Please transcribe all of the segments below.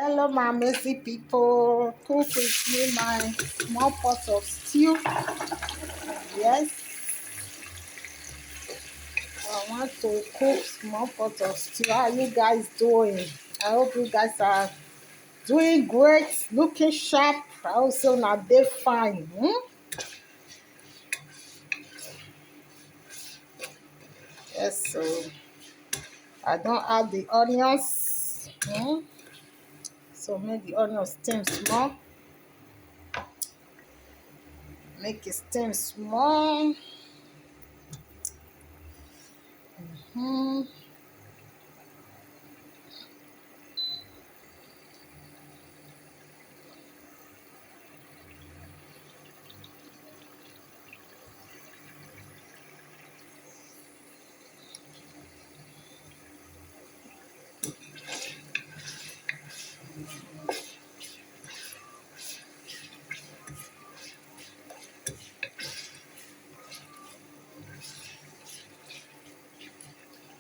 Hello, my messy people. Cook with me my small pot of stew. Yes, I want to cook small pot of stew. How are you guys doing? I hope you guys are doing great, looking sharp. I also not they fine. Yes, so I don't add the onions. So make the onions steam small. Make it steam small. Hmm.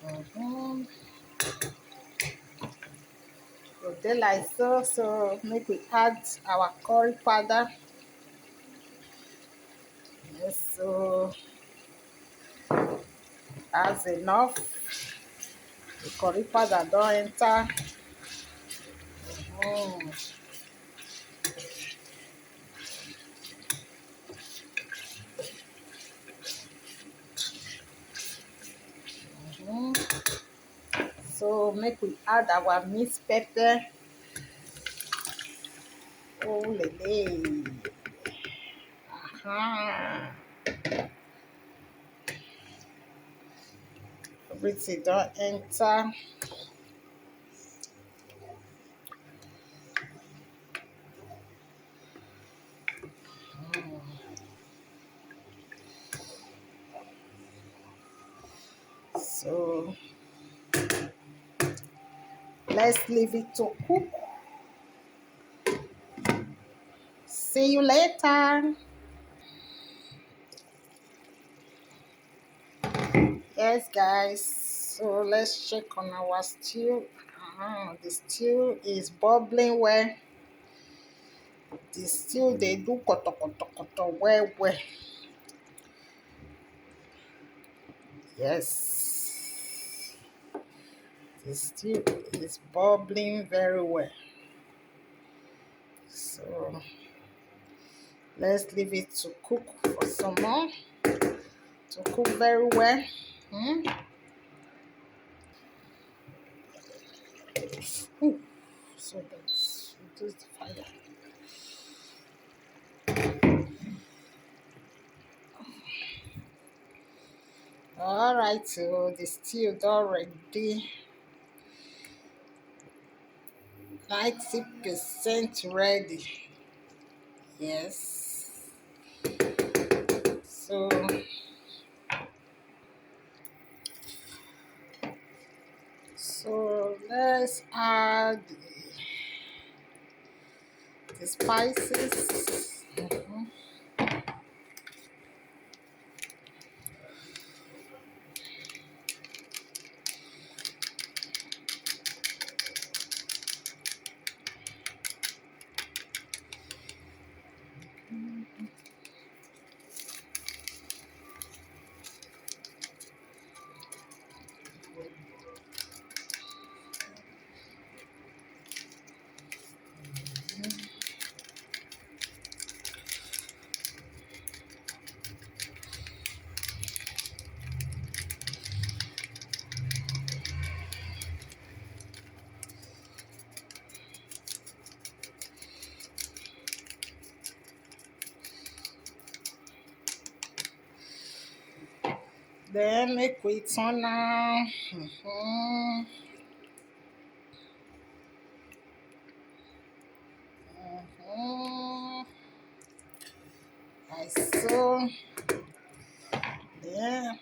Mhm. So they like so make we add our curry powder. Yes, so that's enough. The curry powder don't enter. Mm. Mhm. So make we add our mixed pepper. Oh lele. Aha. Everything don't enter. So let's leave it to cook. See you later. Yes, guys. So let's check on our stew. The stew is bubbling well. The stew they do koto koto koto well well. Yes, the stew is bubbling very well. So let's leave it to cook for some more. To cook very well. Hmm? Ooh, so that's reduce the fire. All right, so the stew is already 90% ready. Yes. So let's add the spices. Then make we turn am. Mhm. Like so. Then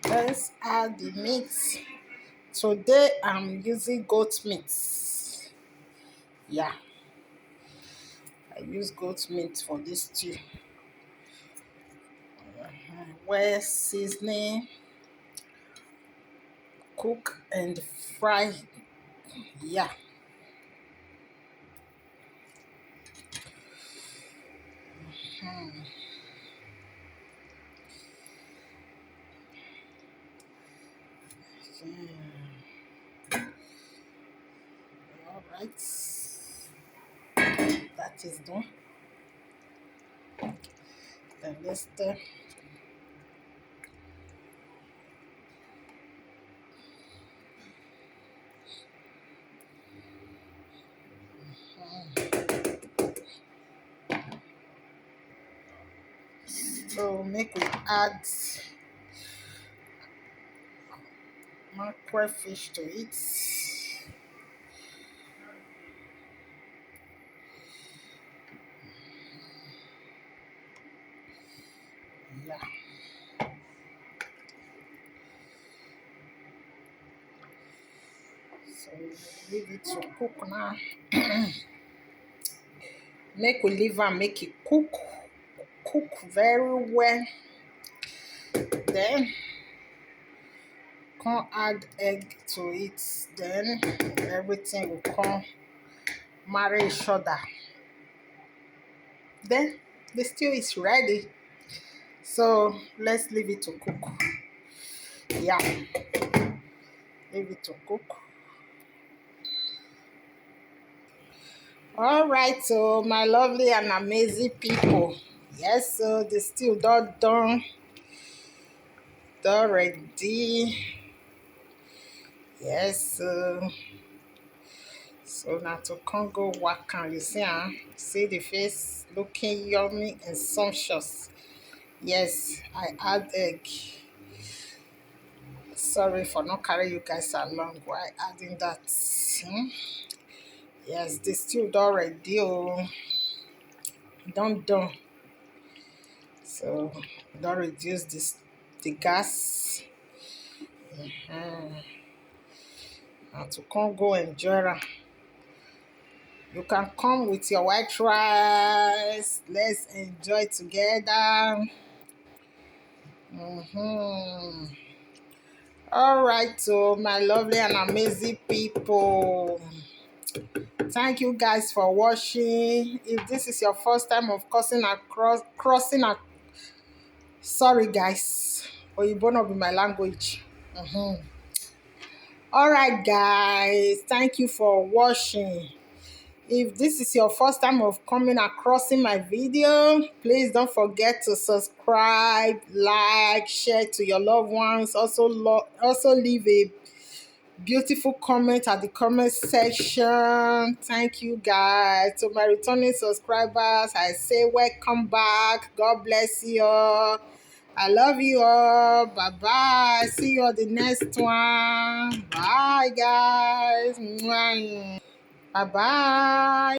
let's add the meat. Today I'm using goat meat. Yeah, I use goat meat for this stew. Well seasoning, cook and fry. Yeah. All right, that is done. Then let's so make we add mackerel fish to it. Yeah. So leave it to cook now. Make we leave and make it cook very well. Then come add egg to it. Then everything will come marry each other. Then the stew is ready. So let's leave it to cook. Yeah, leave it to cook. All right, so my lovely and amazing people. Yes, so the stew done ready. Yes, so now to come go work and you see the face looking yummy and sumptuous. Yes, I add egg. Sorry for not carrying you guys along while adding that. Yes, the stew done ready. Oh, done. So don't reduce the gas. And to come go enjoy am. You can come with your white rice. Let's enjoy together. All right, so my lovely and amazing people. Thank you guys for watching. If this is your first time of crossing, sorry guys, Oyibo no be my language. All right, guys, thank you for watching. If this is your first time of coming across my video, please don't forget to subscribe, like, share to your loved ones. Also leave a beautiful comment at the comment section. Thank you guys. To my returning subscribers, I say welcome back. God bless you all. I love you all. Bye bye. See you on the next one. Bye guys. Bye bye.